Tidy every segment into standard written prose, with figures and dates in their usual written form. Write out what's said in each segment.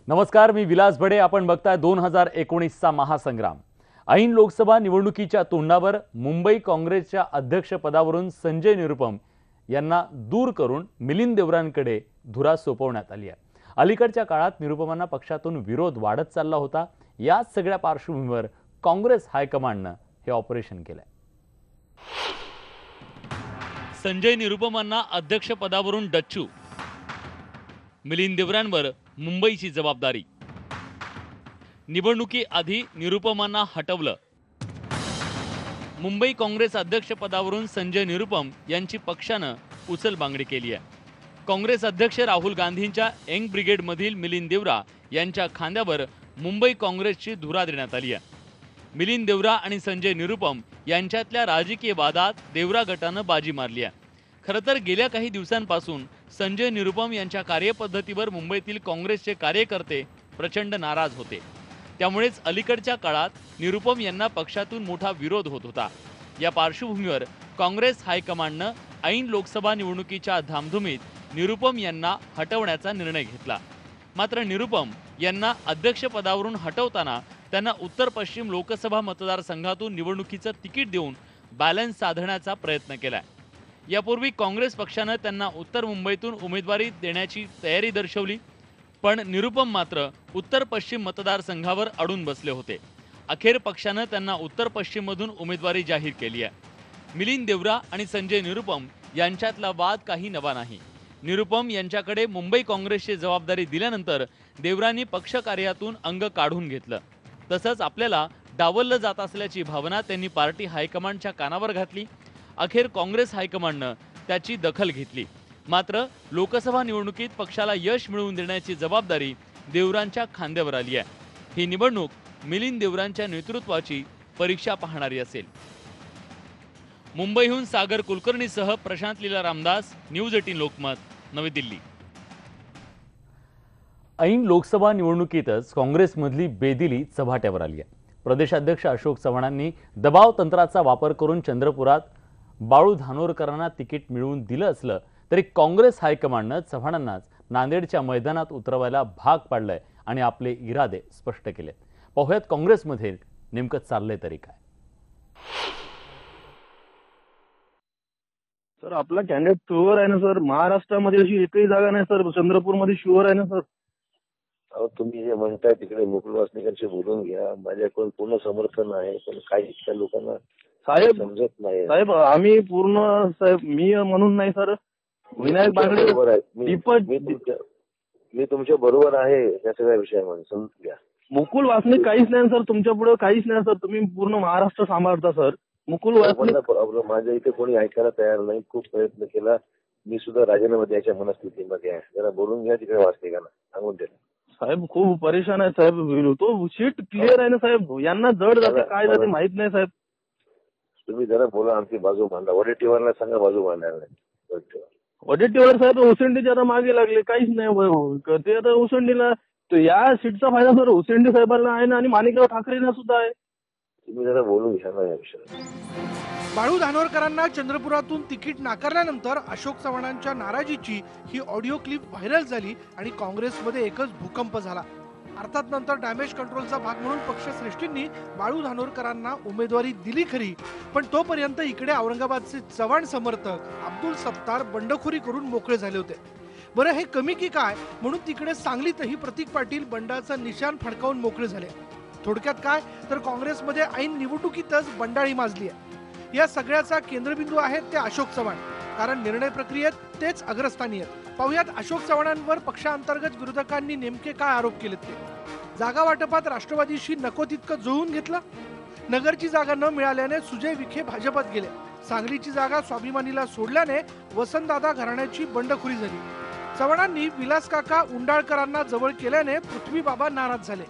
नमस्कार, मी विलास बडे. आपण बघताय 2019चा महासंग्राम. ऐन लोकसभा निवडणुकीच्या तोंडावर मुंबई काँग्रेसच्या अध्यक्षपदावरून संजय निरुपम यांना दूर करून मिलिंद देवरांकडे धुरा सोपवण्यात आली आहे. अलीकडच्या काळात निरुपमांना पक्षातून विरोध वाढत चालला होता. याच सगळ्या पार्श्वभूमीवर काँग्रेस हायकमांडनं हे ऑपरेशन केलंय. संजय निरुपमांना अध्यक्षपदावरून डच्चू, मिलिंद देवरांवर मुंबईची जबाबदारी. निवडणुकीआधी निरुपमांना हटवलं. मुंबई काँग्रेस अध्यक्षपदावरून संजय निरुपम यांची पक्षानं उचलबांगडी केली आहे. काँग्रेस अध्यक्ष राहुल गांधींच्या यंग ब्रिगेडमधील मिलिंद देवरा यांच्या खांद्यावर मुंबई काँग्रेसची धुरा देण्यात आली आहे. मिलिंद देवरा आणि संजय निरुपम यांच्यातल्या राजकीय वादात देवरा गटानं बाजी मारली आहे. खरं तर गेल्या काही दिवसांपासून संजय निरुपम यांच्या कार्यपद्धतीवर मुंबईतील काँग्रेसचे कार्यकर्ते प्रचंड नाराज होते. त्यामुळेच अलीकडच्या काळात निरुपम यांना पक्षातून मोठा विरोध होत होता. या पार्श्वभूमीवर काँग्रेस हायकमांडनं ऐन लोकसभा निवडणुकीच्या धामधुमीत निरुपम यांना हटवण्याचा निर्णय घेतला. मात्र निरुपम यांना अध्यक्षपदावरून हटवताना त्यांना उत्तर पश्चिम लोकसभा मतदारसंघातून निवडणुकीचं तिकीट देऊन बॅलन्स साधण्याचा प्रयत्न केलाय. यापूर्वी काँग्रेस पक्षानं त्यांना उत्तर मुंबईतून उमेदवारी देण्याची तयारी दर्शवली, पण निरुपम मात्र उत्तर पश्चिम मतदारसंघावर अडून बसले होते. अखेर पक्षानं त्यांना उत्तर पश्चिममधून उमेदवारी जाहीर केली आहे. मिलिंद देवरा आणि संजय निरुपम यांच्यातला वाद काही नवा नाही. निरुपम यांच्याकडे मुंबई काँग्रेसची जबाबदारी दिल्यानंतर देवरांनी पक्ष कार्यातून अंग काढून घेतलं. तसंच आपल्याला डावललं जात असल्याची भावना त्यांनी पार्टी हायकमांडच्या कानावर घातली. अखेर काँग्रेस हायकमांडनं त्याची दखल घेतली. मात्र लोकसभा निवडणुकीत पक्षाला यश मिळवून देण्याची जबाबदारी देवरांच्या खांद्यावर आली आहे. ही निवडणूक मिलिंद देवरांच्या नेतृत्वाची परीक्षा पाहणारी असेल. मुंबईहून सागर कुलकर्णीसह प्रशांत लीला रामदास, न्यूज 18 लोकमत, नवी दिल्ली. ऐन लोकसभा निवडणुकीतच काँग्रेसमधली बेदिली चव्हाट्यावर आली आहे. प्रदेशाध्यक्ष अशोक चव्हाणांनी दबाव तंत्राचा वापर करून चंद्रपुरात बाळू धानोरकरांना तिकीट मिळवून दिलं असलं तरी काँग्रेस हायकमांडनं चव्हाणांनाच नांदेडच्या मैदानात उतरवायला भाग पाडलंय आणि आपले इरादे स्पष्ट केले. पाहुयात काँग्रेसमध्ये नेमकं चाललंय तरी काय. सर, आपला कॅन्डिडेट शुअर आहे ना सर. महाराष्ट्रामध्ये अशी एकही जागा नाही सर. चंद्रपूरमध्ये शुअर आहे ना सर. अहो, तुम्ही जे म्हणताय तिकडे मुकुल वासनिकांशी बोलून घ्या. माझ्याकडून पूर्ण समर्थन आहे, पण काही इतक्या लोकांना साहेब समजत नाही. साहेब आम्ही पूर्ण साहेब मी म्हणून नाही सर. विनायक बांगडे बरोबर आहे. मी तुमच्या बरोबर आहे या सगळ्या विषयामध्ये, समजून घ्या. मुकुल वासनिक काहीच नाही सर. तुमच्या पुढे काहीच नाही सर. तुम्ही पूर्ण महाराष्ट्र सांभाळता सर. मुकुल वासनिक माझ्या इथे कोणी ऐकायला तयार नाही. खूप प्रयत्न केला. मी सुद्धा राजीनामा द्यायच्या मनस्थितीमध्ये आहे. जरा बोलून घ्या तिकडे वासनिकांना, सांगून द्या. साहेब खूप परेशान आहे साहेब. तो शीट क्लिअर आहे ना साहेब. यांना जड जाते काय जाते माहित नाही साहेब. तुम्ही जरा बोला, आमची बाजू मांडा. वडेट्टीवारला सांगा बाजू मांडायला नाही. वडेट्टीवार साहेब उसेंडीच्या आता मागे लागले. काहीच नाही ते आता उसेंडीला. या सीटचा फायदा सर उसेंडी साहेबांना आहे ना आणि माणिकराव ठाकरेंना सुद्धा आहे. तुम्ही जरा बोलून घ्या ना या विषयात. बाळू धानोरकरांना चंद्रपुरातून तिकीट नाकारल्यानंतर अशोक चव्हाणांच्या नाराजीची ही ऑडिओ क्लिप व्हायरल झाली आणि काँग्रेसमध्ये एकच भूकंप झाला. अर्थात नंतर डॅमेज कंट्रोलचा भाग म्हणून पक्षश्रेष्ठींनी बाळू धानोरकरांना उमेदवारी दिली खरी, पण तोपर्यंत इकडे औरंगाबादचे चव्हाण समर्थक अब्दुल सत्तार बंडखोरी करून मोकळे झाले होते. बरं, हे कमी की काय म्हणून तिकडे सांगलीतही प्रतीक पाटील बंडाचा निशाण फडकावून मोकळे झाले. थोडक्यात काय तर काँग्रेसमध्ये ऐन निवडणुकीतच बंडाळी माजली आहे. या सगळ्याचा केंद्रबिंदू आहेत ते अशोक चव्हाण, कारण निर्णय प्रक्रियेत तेच अग्रस्थानी आहेत. पाहुयात अशोक चव्हाणांवर पक्षांतर्गत विरोधकांनी नेमके काय आरोप केलेत ते. जागा वाटपात राष्ट्रवादीशी नको तितकं जुळवून घेतलं. नगरची जागा न मिळाल्याने सुजय विखे भाजपात गेले. सांगलीची जागा स्वाभिमानीला सोडल्याने वसंतदादा घराण्याची बंडखोरी झाली. चव्हाणांनी विलास काका उंडाळकरांना जवळ केल्याने पृथ्वी बाबा नाराज झाले.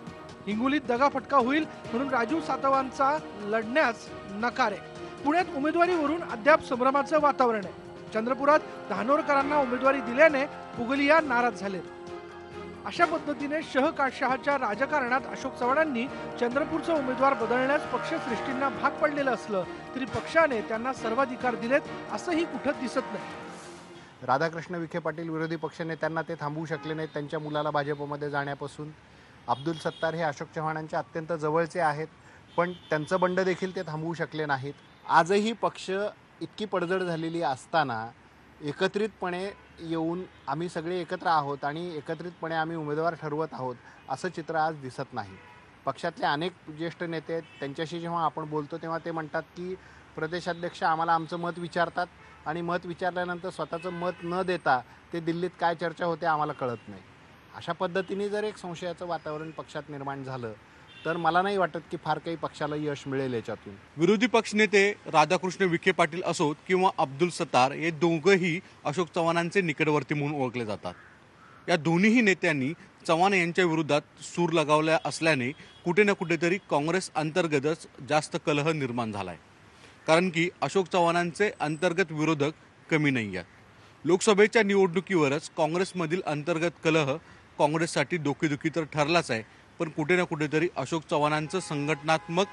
हिंगोलीत दगाफटका होईल म्हणून राजू सातवांचा लढण्यास नकार आहे. पुण्यात उमेदवारीवरून अद्याप संभ्रमाचं वातावरण आहे. चंद्रपुरात धानोरकरांना उमेदवारी दिल्याने पुगलिया नाराज झाले. अशा पद्धतीने शहकाशहाच्या राजकारणात अशोक चव्हाणांनी चंद्रपूरचा उमेदवार बदलण्यास पक्षश्रेष्ठींना भाग पडलेलं असलं तरी पक्षाने त्यांना सर्वाधिकार दिलेत असंही कुठं दिसत नाही. राधाकृष्ण विखे पाटील विरोधी पक्षनेत्यांना ते थांबवू शकले नाहीत त्यांच्या मुलाला भाजपमध्ये जाण्यापासून. अब्दुल सत्तार हे अशोक चव्हाणांच्या अत्यंत जवळचे आहेत, पण त्यांचं बंड देखील ते थांबवू शकले नाहीत. आजही पक्ष इतकी पडझड झालेली असताना एकत्रितपणे येऊन आम्ही सगळे एकत्र आहोत आणि एकत्रितपणे आम्ही उमेदवार ठरवत आहोत असं चित्र आज दिसत नाही. पक्षातले अनेक ज्येष्ठ नेते आहेत, त्यांच्याशी जेव्हा आपण बोलतो तेव्हा ते म्हणतात की प्रदेशाध्यक्ष आम्हाला आमचं मत विचारतात आणि मत विचारल्यानंतर स्वतःचं मत न देता ते दिल्लीत काय चर्चा होते आम्हाला कळत नाही. अशा पद्धतीने जर एक संशयाचं वातावरण पक्षात निर्माण झालं तर मला नाही वाटत की फार काही पक्षाला यश मिळेल याच्यातून. विरोधी पक्षनेते राधाकृष्ण विखे पाटील असोत किंवा अब्दुल सत्तार हे दोघंही अशोक चव्हाणांचे निकटवर्ती म्हणून ओळखले जातात. या दोन्हीही नेत्यांनी चव्हाण यांच्या विरोधात सूर लगावला असल्याने कुठे ना कुठेतरी काँग्रेस अंतर्गतच जास्त कलह निर्माण झाला आहे. कारण की अशोक चव्हाणांचे अंतर्गत विरोधक कमी नाही आहेत. लोकसभेच्या निवडणुकीवरच काँग्रेसमधील अंतर्गत कलह काँग्रेससाठी डोकेदुखी तर ठरलाच आहे, पण कुठे ना कुठेतरी अशोक चव्हाणांचं संघटनात्मक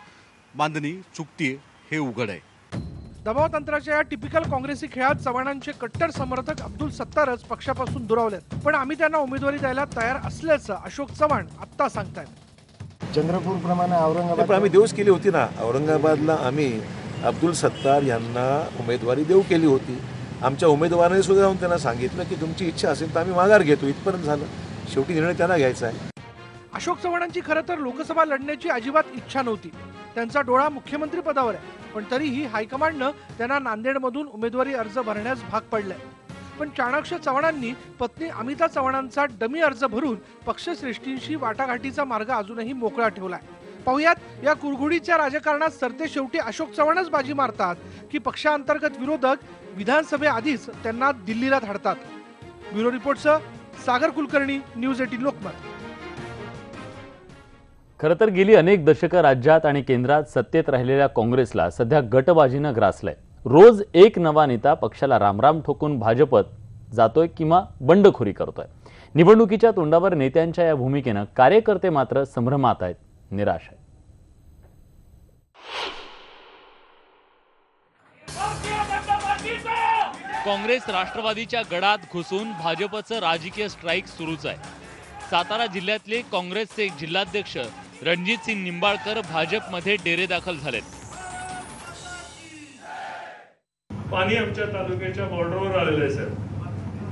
बांधणी चुकतीये हे उघड आहे. दबाव तंत्राच्या या टिपिकल काँग्रेसी खेळात चव्हाणांचे कट्टर समर्थक अब्दुल सत्तारच पक्षापासून दुरावलेत, पण आम्ही त्यांना उमेदवारी द्यायला तयार असल्याचं अशोक चव्हाण आत्ता सांगतायत. चंद्रपूर प्रमाणे औरंगाबाद पण आम्ही देऊच केली होती ना. औरंगाबादला आम्ही अब्दुल सत्तार यांना उमेदवारी देऊ केली होती. आमच्या उमेदवाराने सुद्धा जाऊन त्यांना सांगितलं की तुमची इच्छा असेल तर आम्ही माघार घेतो. इथपर्यंत झालं. शेवटी निर्णय त्यांना घ्यायचा आहे. अशोक चव्हाणांची खरं तर लोकसभा लढण्याची अजिबात इच्छा नव्हती. त्यांचा डोळा मुख्यमंत्री पदावर आहे, पण तरीही हायकमांडनं त्यांना नांदेडमधून उमेदवारी अर्ज भरण्यास भाग पडलाय. पण चाणक्य चव्हाणांनी पत्नी अमिता चव्हाणांचा डमी अर्ज भरून पक्षश्रेष्ठींशी वाटाघाटीचा मार्ग अजूनही मोकळा ठेवलाय. पाहुयात या कुरघुडीच्या राजकारणात सरते शेवटी अशोक चव्हाणच बाजी मारतात की पक्षांतर्गत विरोधक विधानसभेआधीच त्यांना दिल्लीला धाडतात. ब्युरो रिपोर्टसह सागर कुलकर्णी, न्यूज 18 लोकमत. खरं तर गेली अनेक दशकं राज्यात आणि केंद्रात सत्तेत राहिलेल्या काँग्रेसला सध्या गटबाजीनं ग्रासलंय. रोज एक नवा नेता पक्षाला रामराम ठोकून भाजपत जातोय किंवा बंडखोरी करतोय. निवडणुकीच्या तोंडावर नेत्यांच्या या भूमिकेनं कार्यकर्ते मात्र संभ्रमात आहेत, निराश आहेत. काँग्रेस राष्ट्रवादीच्या गडात घुसून भाजपचं राजकीय स्ट्राईक सुरूच आहे. सातारा जिल्ह्यातले काँग्रेसचे जिल्हाध्यक्ष रणजित सिंग निंबाळकर भाजपमध्ये डेरेदाखल झालेत. पाणी आमच्या तालुक्याच्या बॉर्डरवर आलेलं आहे सर.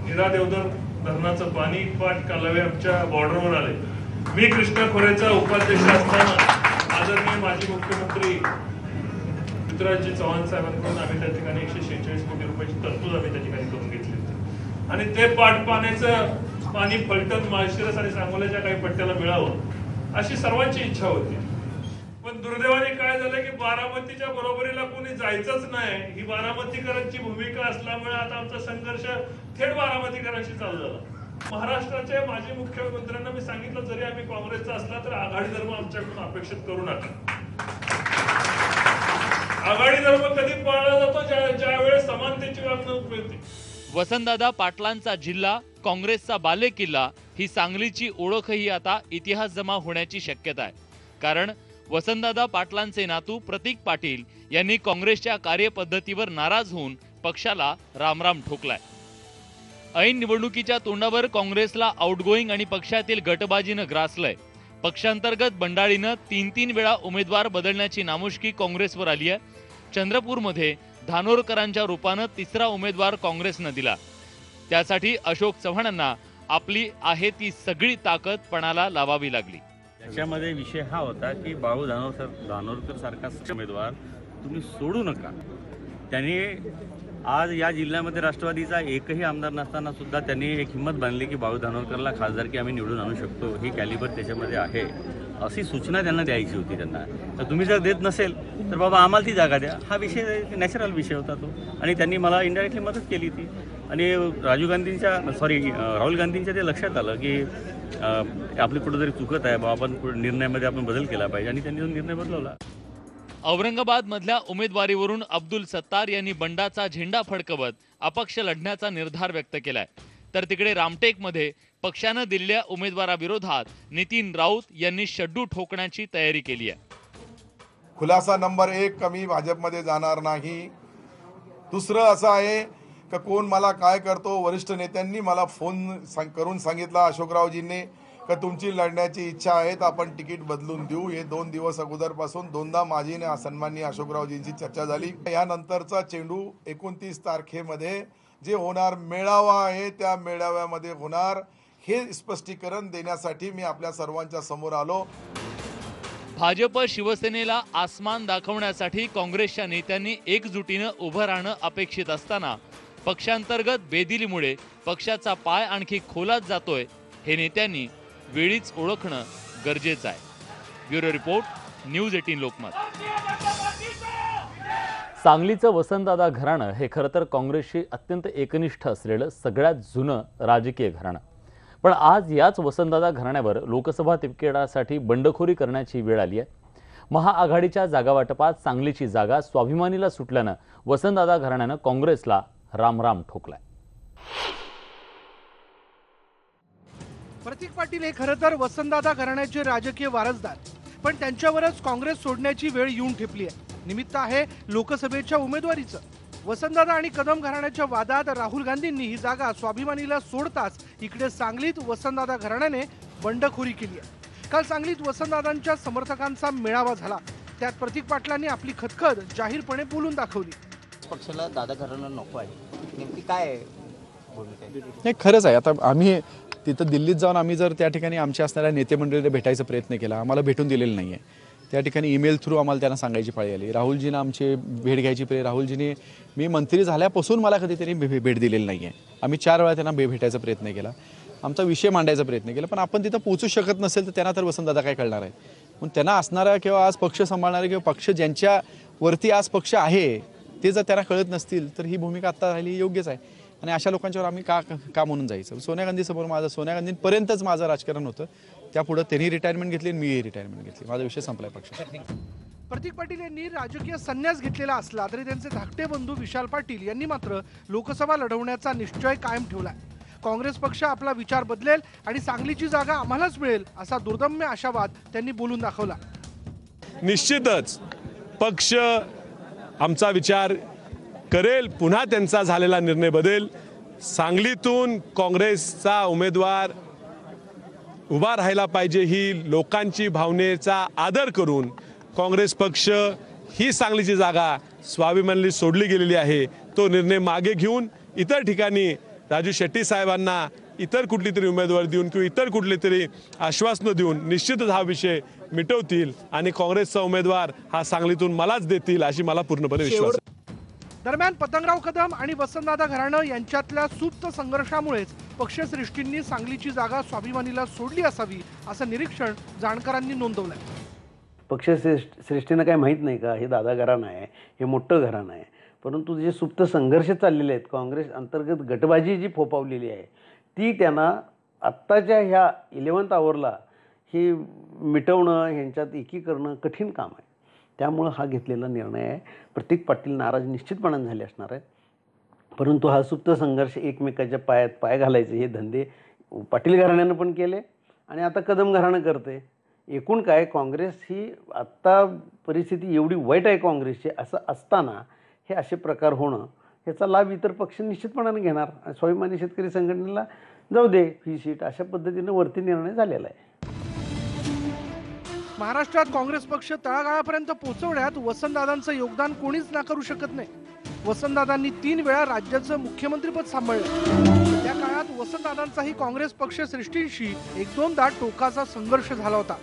नीरा देवधर धरणाचं पाणी पाट कालवे आमच्या बॉर्डरवर आले. मी कृष्णा खोरेचा उपाध्यक्ष असताना आदरणीय माजी मुख्यमंत्री पृथ्वीराजजी चव्हाण साहेबांकडून आम्ही त्या ठिकाणी 146 कोटी रुपयाची तरतूद आम्ही त्या ठिकाणी करून घेतली होती आणि ते पाट पाण्याचं पाणी फलटण, माळशिरस आणि सांगोल्याच्या काही पट्ट्याला मिळावं अशी सर्वांची इच्छा होती. पण दुर्दैवाने काय झालं की बारामतीच्या बरोबरीला कोणी जायचंच नाही. ही बारामतीकरांची भूमिका असल्यामुळे आता आमचा संघर्ष थेट बारामतीकरांशी चालू झाला. महाराष्ट्राचे माजी मुख्यमंत्र्यांना मी सांगितलं जरी आम्ही काँग्रेसचा असला तर आघाडी धर्म आमच्याकडून अपेक्षित करू नका. आघाडी धर्म कधी पाळला जातो ज्यावेळेस समानतेची वागणूक मिळते. वसंतदादा पाटलांचा जिल्हा, काँग्रेसचा बालेकिल्ला ही सांगलीची ओळखही आता इतिहास जमा होण्याची शक्यता आहे. कारण वसंतदादा पाटलांचे नातू प्रतीक पाटील यांनी काँग्रेसच्या कार्यपद्धतीवर नाराज होऊन पक्षाला रामराम ठोकलाय. ऐन निवडणुकीच्या तोंडावर काँग्रेसला आउटगोईंग आणि पक्षातील गटबाजीनं ग्रासलंय. पक्षांतर्गत बंडाळीनं 3 वेळा उमेदवार बदलण्याची नामुष्की काँग्रेसवर आली आहे. चंद्रपूरमध्ये धानोरकरांच्या रूपानं 3रा उमेदवार काँग्रेसनं दिला. त्यासाठी अशोक चव्हाणांना आपली आहे ती सगळी ताकद पणाला लावावी लागली. त्याच्यामध्ये विषय हा होता की बाळू धानोरकर सारखा उमेदवार तुम्ही सोडू नका. त्यांनी आज या जिल्ह्यामध्ये राष्ट्रवादीचा एकही आमदार नसताना सुद्धा त्यांनी एक हिंमत बांधली की बाळू धानोरकरला खासदारकी आम्ही निवडून आणू शकतो. ही कॅलिबर त्याच्यामध्ये आहे अशी सूचना त्यांना द्यायची होती त्यांना. तर तुम्ही जर देत नसेल तर बाबा आम्हाला ती जागा द्या. हा विषय नॅचरल विषय होता तो आणि त्यांनी मला इनडायरेक्टली मदत केली ती. आणि राहुल गांधींच्या ते लक्षात आलं की आपली कुठेतरी चुकत आहे बाबा, आपण निर्णयामध्ये आपण बदल केला पाहिजे आणि त्यांनी तो निर्णय बदलवला. औरंगाबाद मधल्या उमेदवारीवरून अब्दुल सत्तार यांनी बंडाचा झेंडा फडकवत अपक्ष लढण्याचा निर्धार व्यक्त केलाय. तर तिकडे रामटेकमध्ये पक्षानं दिलेल्या उमेदवाराविरोधात नितीन राऊत यांनी शड्डू ठोकण्याची तयारी केली आहे. खुलासा नंबर 1 कमी भाजपमध्ये जाणार नाही. दुसरं असं आहे का कोण मला काय करतो. वरिष्ठ नेत्यांनी मला फोन करून सांगितला अशोकरावजींनी का तुमची लढण्याची इच्छा आहे तर आपण तिकीट बदलून देऊ. हे 2 दिवस अगोदरपासून दोनदा माझी सन्माननीय अशोकरावजींची चर्चा झाली. यानंतरचा चेंडू 29 तारखेमध्ये जे होणार मेळावा आहे त्या मेळाव्यामध्ये होणार हे स्पष्टीकरण देण्यासाठी मी आपल्या सर्वांच्या समोर आलो. भाजप शिवसेनेला आसमान दाखवण्यासाठी काँग्रेसच्या नेत्यांनी एकजुटीनं उभं राहणं अपेक्षित असताना पक्षांतर्गत बेदिलीमुळे पक्षाचा पाय आणखी खोलात जातोय हे नेत्यांनी वेळीच ओळखणं गरजेचं आहे. Bureau report, news 18 Lokmat. सांगलीचं वसंतदादा घराणं हे खरं तर काँग्रेसशी अत्यंत एकनिष्ठ असलेलं सगळ्यात जुनं राजकीय घराणं. पण आज याच वसंतदादा घराण्यावर लोकसभा तिकिटासाठी बंडखोरी करण्याची वेळ आली आहे. महाआघाडीच्या जागावाटपात सांगलीची जागा स्वाभिमानीला सुटल्यानं वसंतदादा घराण्यानं काँग्रेसला रामराम ठोकलाय. प्रतीक पाटील हे खरं तर वसंतदादा घराण्याचे राजकीय वारसदार, पण त्यांच्यावरच काँग्रेस सोडण्याची वेळ येऊन ठेपली आहे. निमित्त आहे लोकसभेच्या उमेदवारीचं. वसंतदादा आणि कदम घराण्याच्या वादात राहुल गांधींनी ही जागा स्वाभिमानीला सोडताच इकडे सांगलीत वसंतदादा घराण्याने बंडखोरी केली आहे. काल सांगलीत वसंतदादांच्या समर्थकांचा मेळावा झाला. त्यात प्रतीक पाटलांनी आपली खदखद जाहीरपणे बोलून दाखवली. पक्षाला दादा घराणं नको आहे, नेमकी काय भूमिका आहे? नाही, खरंच आहे. आता आम्ही तिथं दिल्लीत जाऊन आम्ही जर त्या ठिकाणी आमच्या असणाऱ्या नेते मंडळीला भेटायचा प्रयत्न केला, आम्हाला भेटून दिलेलं नाही आहे. त्या ठिकाणी ईमेल थ्रू आम्हाला त्यांना सांगायची पाळी आली. राहुलजींना आमची भेट घ्यायची राहुलजींनी मी मंत्री झाल्यापासून मला कधी त्यांनी भेट दिलेली नाही आहे. आम्ही 4 वेळा त्यांना भेटायचा प्रयत्न केला, आमचा विषय मांडायचा प्रयत्न केला, पण आपण तिथं पोहोचू शकत नसेल तर त्यांना तर वसंतदादा काय कळणार आहे. पण त्यांना असणारा किंवा आज पक्ष सांभाळणारे किंवा पक्ष ज्यांच्यावरती आज पक्ष आहे ते जर त्यांना कळत नसतील तर ही भूमिका आत्ता राहिली योग्यच आहे. आणि अशा लोकांच्यावर आम्ही का म्हणून जायचं. सोनिया गांधीसमोर सोनिया गांधींपर्यंतच माझं राजकारण होतं. त्यापुढे त्यांनी रिटायरमेंट घेतली आणि मीही रिटायरमेंट घेतली. माझा विषय संपलाय पक्षात. प्रतीक पाटील यांनी राजकीय संन्यास घेतलेला असला तरी त्यांचे धाकटे बंधू विशाल पाटील यांनी मात्र लोकसभा लढवण्याचा निश्चय कायम ठेवलाय. काँग्रेस पक्ष आपला विचार बदलेल आणि सांगलीची जागा आम्हालाच मिळेल असा दुर्दम्य आशावाद त्यांनी बोलून दाखवला. निश्चितच पक्ष आमचा विचार करेल, पुन्हा त्यांचा झालेला निर्णय बदलेल. सांगलीतून काँग्रेसचा उमेदवार उभा राहायला पाहिजे ही लोकांची भावनेचा आदर करून काँग्रेस पक्ष ही सांगलीची जागा स्वाभिमानीला सोडली गेलेली आहे तो निर्णय मागे घेऊन इतर ठिकाणी राजू शेट्टी साहेबांना इतर कुठली तरी उमेदवार देऊन किंवा इतर कुठले तरी आश्वासनं देऊन निश्चितच हा विषय मिटवतील आणि काँग्रेसचा उमेदवार हा सांगलीतून मलाच देतील अशी मला पूर्णपणे विश्वास आहे. दरम्यान पतंगराव कदम आणि वसंतदादा घराणं यांच्यातल्या सुप्त संघर्षामुळेच पक्षश्रेष्ठींनी सांगलीची जागा स्वाभिमानीला सोडली असावी असं निरीक्षण जाणकारांनी नोंदवलंय. पक्षश्रेष्ठींना काय माहीत नाही का हे दादा घराणं आहे, हे मोठं घराणं आहे. परंतु जे सुप्त संघर्ष चाललेले आहेत, काँग्रेस अंतर्गत गटबाजी जी फोपावलेली आहे ती त्यांना आत्ताच्या ह्या 11th आवरला हे मिटवणं, ह्यांच्यात एकीकरणं कठीण काम आहे. त्यामुळं हा घेतलेला निर्णय आहे. प्रतीक पाटील नाराज निश्चितपणाने झाले असणार आहेत. परंतु हा सुप्त संघर्ष एकमेकाच्या पायात पाय घालायचे हे धंदे पाटील घराण्यानं पण केले आणि आता कदम घराणं करते. एकूण काय काँग्रेस ही आत्ता परिस्थिती एवढी वाईट आहे काँग्रेसची असं असताना हे असे प्रकार होणं याचा लाभ इतर पक्ष निश्चितपणाने घेणार. स्वाभिमानी शेतकरी संघटनेला जाऊ दे ही सीट अशा पद्धतीने वरती निर्णय झालेला आहे. महाराष्ट्रात काँग्रेस पक्ष तळागाळापर्यंत पोहोचवण्यात वसंतदादांचं योगदान कोणीच नाकारू शकत नाही. वसंतदादांनी 3 वेळा राज्याचं मुख्यमंत्रीपद सांभाळलं. त्या काळात वसंतदादांचाही काँग्रेस पक्ष सृष्टींशी 1-2दा टोकाचा संघर्ष झाला होता,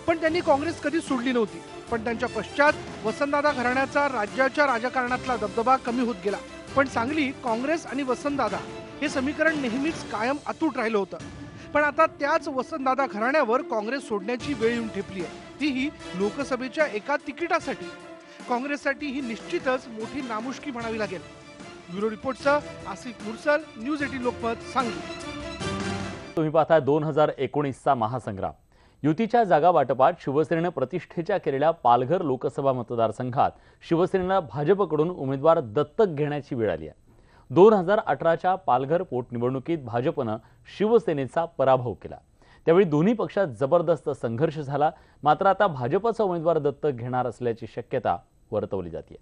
पण त्यांनी काँग्रेस कधी सोडली नव्हती. पण त्यांच्या पश्चात वसंतदादा घराण्याचा राज्याच्या राजकारणातला दबदबा कमी होत गेला. पण सांगली काँग्रेस आणि वसंतदादा हे समीकरण नेहमीच कायम अतूट राहिलं होतं. पण आता त्याच वसंतदादा घराण्यावर काँग्रेस सोडण्याची वेळ येऊन ठेपली आहे, तीही लोकसभेच्या एका तिकिटासाठी. काँग्रेससाठी ही निश्चितच मोठी नामुष्की म्हणावी लागेल. ब्युरो रिपोर्टचं आसिफ मुरसल, न्यूज 18 लोकमत, सांगली. तुम्ही पाहताय 2019चा महासंग्राम. युतीच्या जागा वाटपात शिवसेनेनं प्रतिष्ठेच्या केलेल्या पालघर लोकसभा मतदारसंघात शिवसेनेला भाजपकडून उमेदवार दत्तक घेण्याची वेळ आली आहे. 2018च्या पालघर पोटनिवडणुकीत भाजपनं शिवसेनेचा पराभव केला. त्यावेळी दोन्ही पक्षात जबरदस्त संघर्ष झाला. मात्र आता भाजपचा उमेदवार दत्तक घेणार असल्याची शक्यता वर्तवली जाते.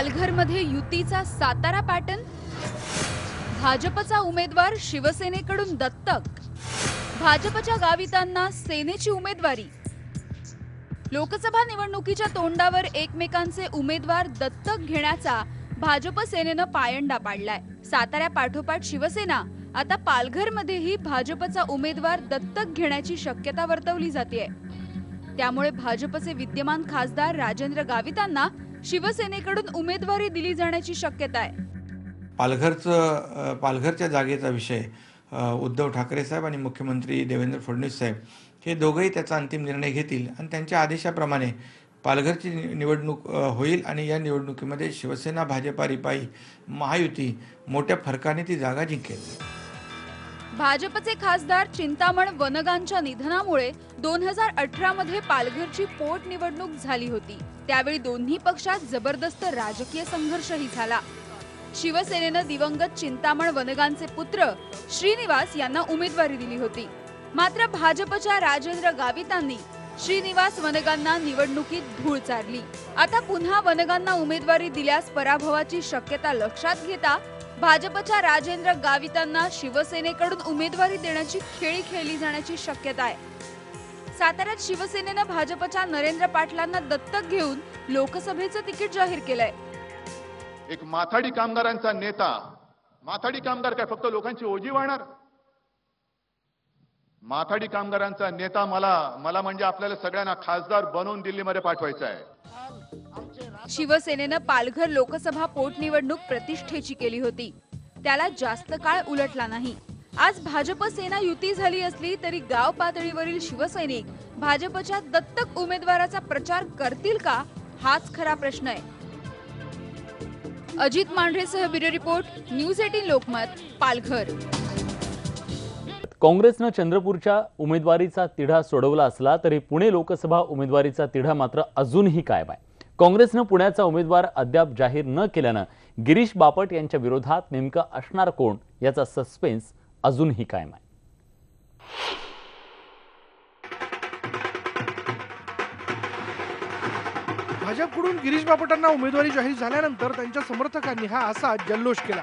पालघरमध्ये युतीचा सातारा पॅटर्न, भाजपचा उमेदवार शिवसेनेकडून दत्तक, भाजपच्या गावितांना सेनेची उमेदवारी. लोकसभा निवडणुकीच्या तोंडावर एकमेकांचे उमेदवार दत्तक घेण्याचा भाजप सेनेनं पायंडा पाडलाय. साताऱ्या पाठोपाठ शिवसेना आता पालघरमध्येही भाजपचा उमेदवार दत्तक घेण्याची शक्यता वर्तवली जाते. त्यामुळे भाजपचे विद्यमान खासदार राजेंद्र गावितांना शिवसेनेकडून उमेदवारी दिली जाण्याची शक्यता आहे. पालघरच्या जागेचा विषय उद्धव ठाकरे साहेब आणि मुख्यमंत्री देवेंद्र फडणवीस साहेब हे दोघंही त्याचा अंतिम निर्णय घेतील आणि त्यांच्या आदेशाप्रमाणे पालघरची निवडणूक होईल आणि या निवडणुकीमध्ये शिवसेना भाजपा रिपाई महायुती मोठ्या फरकाने ती जागा जिंकेल. भाजपचे खासदार चिंतामण वनगांच्या निधनामुळे 2018 मध्ये पालघरची पोटनिवडणूक झाली होती. त्यावेळी दोन्ही पक्षात जबरदस्त राजकीय संघर्षही झाला. शिवसेनेनं दिवंगत चिंतामण वनगांचे पुत्र श्रीनिवास यांना उमेदवारी दिली होती. मात्र भाजपच्या राजेंद्र गावितांनी श्रीनिवास वनगांना निवडणुकीत धूळ चारली. आता पुन्हा वनगांना उमेदवारी दिल्यास पराभवाची शक्यता लक्षात घेता भाजपच्या राजेंद्र गावितांना शिवसेनेकडून उमेदवारी देण्याची खेळी खेळली जाण्याची शक्यता आहे. साताऱ्यात शिवसेनेनं भाजपच्या नरेंद्र पाटलांना दत्तक घेऊन लोकसभेचं तिकीट जाहीर केलंय. एक माथाडी कामगारांचा नेता, माथाडी कामगार काय फक्त लोकांची ओझी वाहणार? माथाडी कामगारांचा नेता मला म्हणजे आपल्याला सगळ्यांना खासदार बनवून दिल्लीमध्ये पाठवायचा आहे. शिवसेनेनं पालघर लोकसभा पोटनिवडणूक प्रतिष्ठेची केली होती. त्याला जास्त काळ उलटला नाही. आज भाजप सेना युती झाली असली तरी गाव पातळीवरील शिवसैनिक भाजपच्या दत्तक उमेदवाराचा प्रचार करतील का, हाच खरा प्रश्न आहे. अजित मांढरेसह bureau report, news 18 Lokmat, Palghar. काँग्रेसनं चंद्रपूरच्या उमेदवारीचा तिढा सोडवला असला तरी पुणे लोकसभा उमेदवारीचा तिढा मात्र अजूनही कायम आहे. काँग्रेसनं पुण्याचा उमेदवार अद्याप जाहीर न केल्यानं गिरीश बापट यांच्या विरोधात नेमकं असणार कोण याचा सस्पेन्स अजूनही कायम आहे. भाजपकडून गिरीश बापटांना उमेदवारी जाहीर झाल्यानंतर त्यांच्या समर्थकांनी हा असा जल्लोष केला.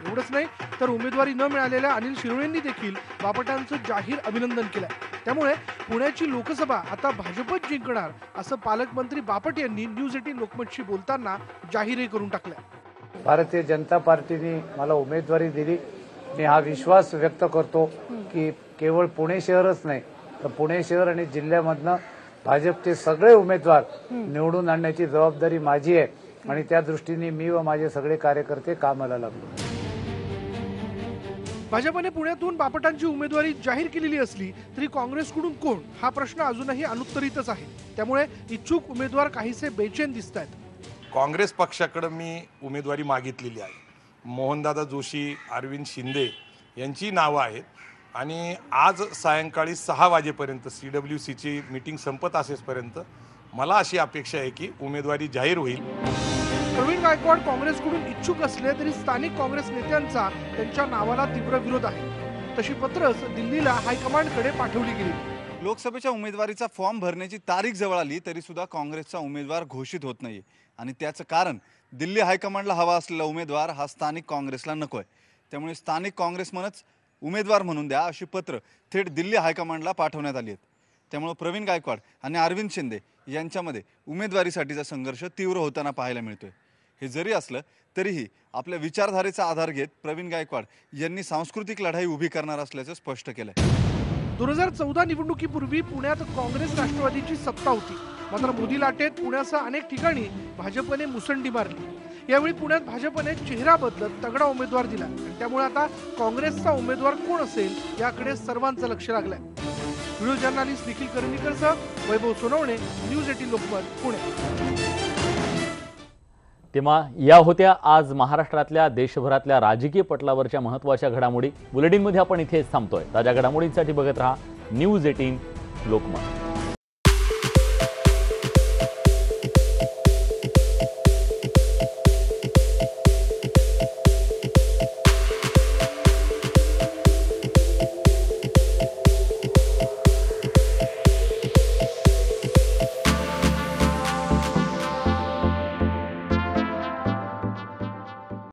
एवढंच नाही तर उमेदवारी न मिळालेल्या अनिल शिरोळेंनी देखील बापटांचं जाहीर अभिनंदन केलंय. त्यामुळे पुण्याची लोकसभा आता भाजपच जिंकणार असं पालकमंत्री बापट यांनी न्यूज 18 लोकमतशी बोलताना जाहीरही करून टाकलंय. भारतीय जनता पार्टीने मला उमेदवारी दिली. मी हा विश्वास व्यक्त करतो की केवळ पुणे शहरच नाही तर पुणे शहर आणि जिल्ह्यामधनं भाजपचे सगळे उमेदवार निवडून आणण्याची जबाबदारी माझी आहे आणि त्या दृष्टीने मी व माझे सगळे कार्यकर्ते कामाला लागलो. भाजपने पुण्यातून बापटांची उमेदवारी जाहीर केलेली असली तरी काँग्रेसकडून कोण, हा प्रश्न अजूनही अनुत्तरितच आहे. त्यामुळे इच्छुक उमेदवार काहीसे बेचैन दिसत आहेत. काँग्रेस पक्षाकडे मी उमेदवारी मागितलेली आहे. मोहनदादा जोशी, अरविंद शिंदे यांची नावं आहेत आणि आज सायंकाळी 6 वाजेपर्यंत CWCची मीटिंग संपत असेपर्यंत मला अशी अपेक्षा आहे की उमेदवारी जाहीर होईल. प्रवीण गायकवाड काँग्रेसकडून इच्छुक असले तरी स्थानिक काँग्रेस नेत्यांचा त्यांच्या नावाला तीव्र विरोध आहे. तशी पत्रच दिल्लीला हायकमांडकडे पाठवली गेली. लोकसभेच्या उमेदवारीचा फॉर्म भरण्याची तारीख जवळ आली तरी सुद्धा काँग्रेसचा उमेदवार घोषित होत नाहीये आणि त्याचं कारण दिल्ली हायकमांडला हवा असलेला उमेदवार हा स्थानिक काँग्रेसला नकोय. त्यामुळे स्थानिक काँग्रेसमनच उमेदवार म्हणून द्या अशी पत्र थेट दिल्ली हायकमांडला पाठवण्यात आली आहेत. त्यामुळे प्रवीण गायकवाड आणि अरविंद शिंदे यांच्यामध्ये उमेदवारीसाठीचा संघर्ष तीव्र होताना पाहायला मिळतोय. हे जरी असलं तरीही आपल्या विचारधारेचा आधार घेत प्रवीण गायकवाड यांनी सांस्कृतिक लढाई उभी करणार असल्याचं स्पष्ट केलंय. 2014 निवडणुकीपूर्वी पुण्यात काँग्रेस राष्ट्रवादीची सत्ता होती. मात्र मोदी लाटेत पुण्यासह अनेक ठिकाणी भाजपने मुसंडी मारली. यावेळी पुण्यात भाजपने चेहरा बदलत तगडा उमेदवार दिला. त्यामुळे आता काँग्रेसचा उमेदवार कोण असेल याकडे सर्वांचं लक्ष लागलंय. व्हिडिओ जर्नलिस्ट निखिल करंदीकरसह वैभव सोनवणे, न्यूज 18 लोकमत, पुणे. तेव्हा या होत्या आज महाराष्ट्रातल्या देशभरातल्या राजकीय पटलावरच्या महत्त्वाच्या घडामोडी. बुलेटिनमध्ये आपण इथेच थांबतोय. ताज्या घडामोडींसाठी बघत रहा न्यूज 18 लोकमत.